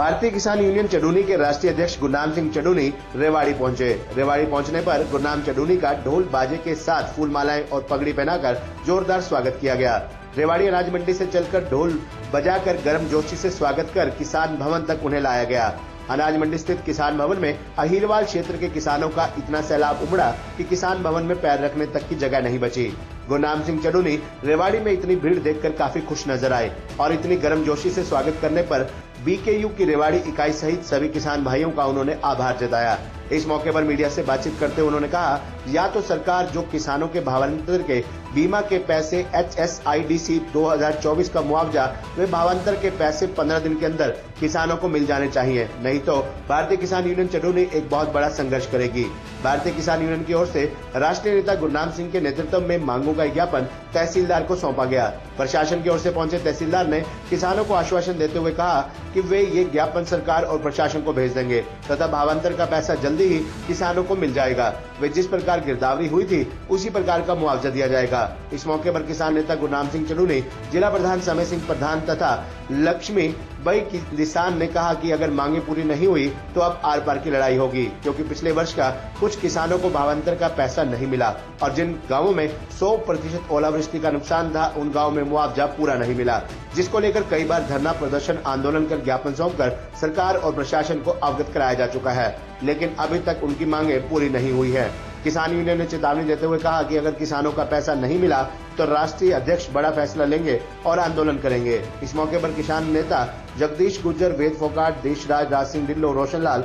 भारतीय किसान यूनियन चडूनी के राष्ट्रीय अध्यक्ष गुरनाम सिंह चडूनी रेवाड़ी पहुंचे। रेवाड़ी पहुंचने पर गुरनाम चडूनी का ढोल बाजे के साथ फूल मालाएं और पगड़ी पहनाकर जोरदार स्वागत किया गया। रेवाड़ी अनाज मंडी से चलकर ढोल बजाकर गर्मजोशी से स्वागत कर किसान भवन तक उन्हें लाया गया। अनाज मंडी स्थित किसान भवन में अहिरवाल क्षेत्र के किसानों का इतना सैलाब उमड़ा कि किसान भवन में पैर रखने तक की जगह नहीं बची। गुरनाम सिंह चडूनी रेवाड़ी में इतनी भीड़ देखकर काफी खुश नजर आए और इतनी गर्मजोशी से स्वागत करने पर बीकेयू की रेवाड़ी इकाई सहित सभी किसान भाइयों का उन्होंने आभार जताया। इस मौके पर मीडिया से बातचीत करते हुए उन्होंने कहा, या तो सरकार जो किसानों के भावांतर के बीमा के पैसे HSIDC 2024 का मुआवजा वे भावांतर के पैसे 15 दिन के अंदर किसानों को मिल जाने चाहिए, नहीं तो भारतीय किसान यूनियन चडूनी एक बहुत बड़ा संघर्ष करेगी। भारतीय किसान यूनियन की ओर से राष्ट्रीय नेता गुरनाम सिंह के नेतृत्व में मांगों का ज्ञापन तहसीलदार को सौंपा गया। प्रशासन की ओर से पहुंचे तहसीलदार ने किसानों को आश्वासन देते हुए कहा कि वे ये ज्ञापन सरकार और प्रशासन को भेज देंगे तथा भावांतर का पैसा जल्दी ही किसानों को मिल जाएगा। वे जिस प्रकार गिरदावरी हुई थी उसी प्रकार का मुआवजा दिया जाएगा। इस मौके पर किसान नेता गुरनाम सिंह चडूनी, जिला प्रधान समय सिंह प्रधान तथा लक्ष्मी बाई किसान ने कहा कि अगर मांगे पूरी नहीं हुई तो अब आर पार की लड़ाई होगी, क्योंकि पिछले वर्ष का कुछ किसानों को भावांतर का पैसा नहीं मिला और जिन गांवों में 100% ओलावृष्टि का नुकसान था उन गांवों में मुआवजा पूरा नहीं मिला, जिसको लेकर कई बार धरना प्रदर्शन आंदोलन कर ज्ञापन सौंपकर सरकार और प्रशासन को अवगत कराया जा चुका है, लेकिन अभी तक उनकी मांगे पूरी नहीं हुई है। किसान यूनियन ने चेतावनी देते हुए कहा कि अगर किसानों का पैसा नहीं मिला तो राष्ट्रीय अध्यक्ष बड़ा फैसला लेंगे और आंदोलन करेंगे। इस मौके पर किसान नेता जगदीश गुर्जर, वेद फोगाट, देशराज, राज सिंह ढिल्लो, रोशन लाल,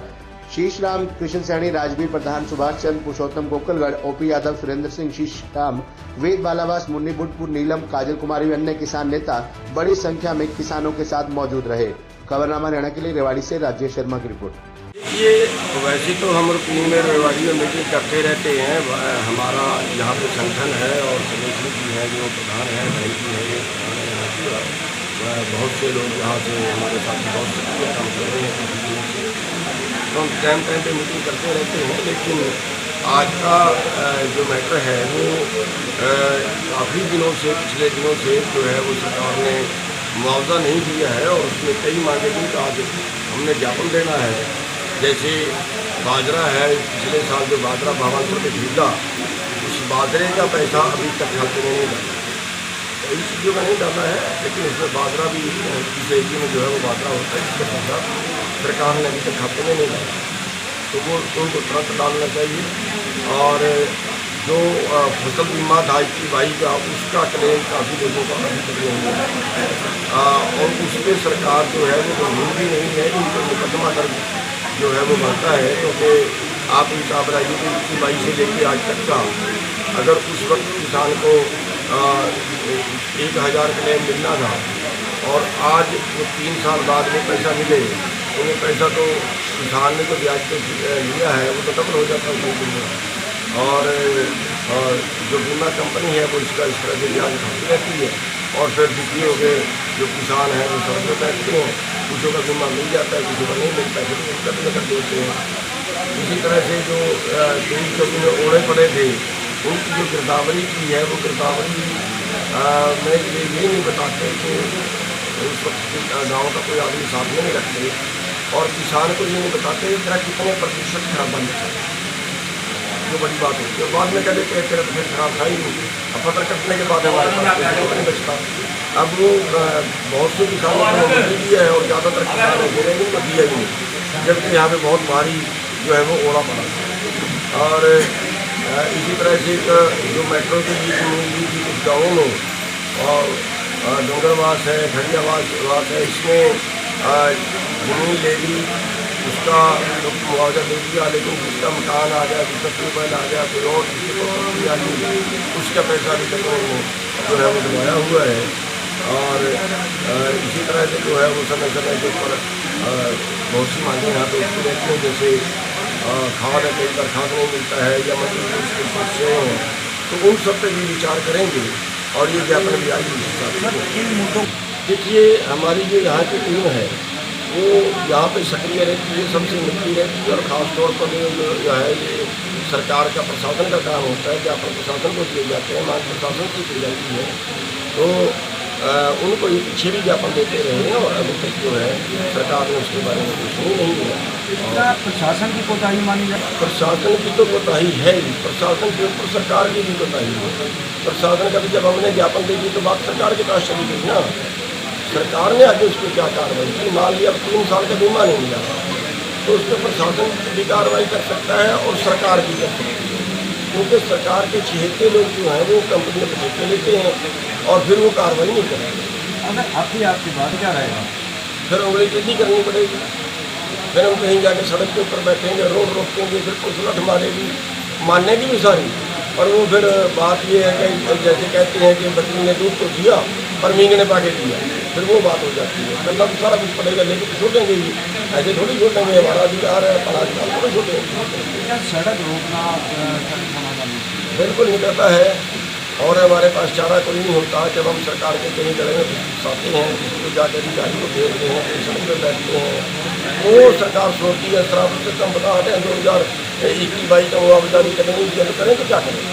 शीश राम, कृष्ण सैनी, राजवीर प्रधान, सुभाष चंद्र, पुरुषोत्तम गोकलगढ़, OP यादव, सुरेंद्र सिंह, शीश राम, वेद बालावास, मुन्नी बुटपुर, नीलम, काजल कुमारी व अन्य किसान नेता बड़ी संख्या में किसानों के साथ मौजूद रहे। खबरनामा हरियाणा के लिए रेवाड़ी से राजेश शर्मा की रिपोर्ट। ये वैसे तो हम रूटीन में रेवाड़ी में मीटिंग करते रहते हैं। हमारा यहाँ पे संगठन है और समिति भी है, जो प्रधान है, बहन की है, ये प्रधान है यहाँ की। बहुत से लोग यहाँ से हमारे साथ बहुत सक्रिय काम कर रहे हैं, तो हम टाइम पे मीटिंग करते रहते हैं। लेकिन आज का जो मैटर है वो काफ़ी दिनों से, पिछले दिनों से जो है वो सरकार ने मुआवजा नहीं दिया है और उसमें कई मांगे थी। तो आज हमने ज्ञापन देना है। जैसे बाजरा है, पिछले साल जो बाजरा भावांतर में खरीदा, उस बाजरे का पैसा अभी तक खाते में नहीं डाला। कई चीज़ों का नहीं डाला है, लेकिन उसमें बाजरा भी इस एरिए में जो है वो बाजरा होता है, इसका पैसा सरकार ने अभी तक खाते में नहीं डाला। तो वो उनको तुरंत डालना चाहिए। और जो फसल बीमा 22 का, उसका क्लेम काफ़ी लोगों का अभी तक नहीं हुआ और उस पर सरकार जो है वो जमीन भी नहीं है, उनको मुकदमा दर्ज जो है वो बनता है। क्योंकि आप हिसाब लगाइए कि 22 से लेकर आज तक का, अगर उस वक्त किसान को 1000 क्लेम मिलना था और आज वो 3 साल बाद में पैसा मिले, तो वो पैसा तो किसान ने तो ब्याज पे लिया है, वो तो डबल हो जाता है उस में। और जो बीमा कंपनी है वो इसका इस तरह से ब्याज खाती रहती है और फिर दुखी हो गए जो किसान हैं वो सड़क पर बैठते हैं। कुछों का बीमा मिल जाता है, कुछों का नहीं मिलता है, फिर कत्ल कर देते हैं। इसी तरह से जो कई चौकी में ओढ़े पड़े थे, उनकी जो गिरदावरी की है वो गिरदावरी में ये नहीं बताते कि उस वक्त गाँव का कोई आदमी साथ में नहीं रखते और किसान को ये नहीं बताते कि तेरा कितने प्रतिशत खराब बन जाता है, जो बड़ी बात होती है। बाद में कहते हैं तेरा फिर खराब था ही नहीं, अब फसल कटने के बाद हमारे पास नहीं बचता। अब वो बहुत से किसानों को नहीं दिया है और ज़्यादातर किसानों को नहीं तो दिया ही नहीं, जबकि यहाँ पे बहुत भारी जो है वो ओला पड़ा। और इसी तरह से जो मेट्रो के लिए जमीन दी थी कुछ गाँवों में, और डोंगरवास है, खड़ियावास है, इसमें जमीन ले ली, उसका तो मुआवजा दे दिया, लेकिन जिसका मकान आ गया, जिसका ट्यूबवेल आ गया, कोई और किसी को प्रॉपर्टी आ गई, उसका पैसा अभी तक जो है वो दबाया हुआ है। और इसी तरह से जो है वो समय समय के ऊपर बहुत सी मांगे यहाँ पे उसकी रहती हैं। जैसे खाद है, कई बार खाद नहीं मिलता है या मतलब उसके समस्या हैं, तो उन सब पर भी विचार करेंगे और ये ज्ञापन भी आएगी। देखिए, हमारी जो यहाँ की टीम है वो यहाँ पे सक्रिय रहती है, सबसे मिलती रहती है और ख़ासतौर पर जो है ये सरकार का प्रशासन का काम होता है, ज्ञापन प्रशासन को दिए जाते हैं, मांग प्रशासन को दी जाती है। तो उनको ये पीछे भी ज्ञापन देते रहे हैं और अभी तक जो है सरकार ने उसके बारे में कुछ नहीं है। क्या प्रशासन की कोताही मानी जाए? प्रशासन की तो कोताही है ही, प्रशासन के ऊपर सरकार की भी कोताही है। प्रशासन का भी जब हमने ज्ञापन दे दी तो बात सरकार के पास चली गई ना। सरकार ने आगे उस पर क्या कार्रवाई की? मान लिया 3 साल का बीमा नहीं मिला तो उस पर प्रशासन भी कार्रवाई कर सकता है और सरकार भी कर सकती है, क्योंकि सरकार के चहेते लोग जो हैं वो कंपनियों को ठेके लेते हैं और फिर वो कार्रवाई नहीं करते। अगर आपकी बात क्या रहेगा? फिर उंगली टेढ़ी करनी पड़ेगी, फिर हम कहीं जाके सड़क के ऊपर बैठेंगे, रोड रोकेंगे, फिर पुलिस लठ मारेगी, मानने की भी सारी। और वो फिर बात ये है कि जैसे कहते हैं कि बकरी ने दूध तो दिया पर मींग ने पाके दिया, फिर वो बात हो जाती है। करना तो सारा कुछ पड़ेगा, लेकिन छोड़ेंगे ही ऐसे थोड़ी छोड़ेंगे, हमारा अधिकार है, अपना अधिकार थोड़ी छोड़ेंगे। क्या सड़क रोकना सड़क बनाना बिल्कुल नहीं करता है और हमारे पास चारा कोई नहीं होता। जब हम सरकार के कहीं गले में फंसाते हैं, किसी को जाकर अधिकारी को भेजते हैं, कहीं सड़क पर बैठते हैं, वो सरकार सोचती है शराब से कम बता हैं 2021-22 का मुआवजा नहीं करेंगे, तो करें तो क्या करें।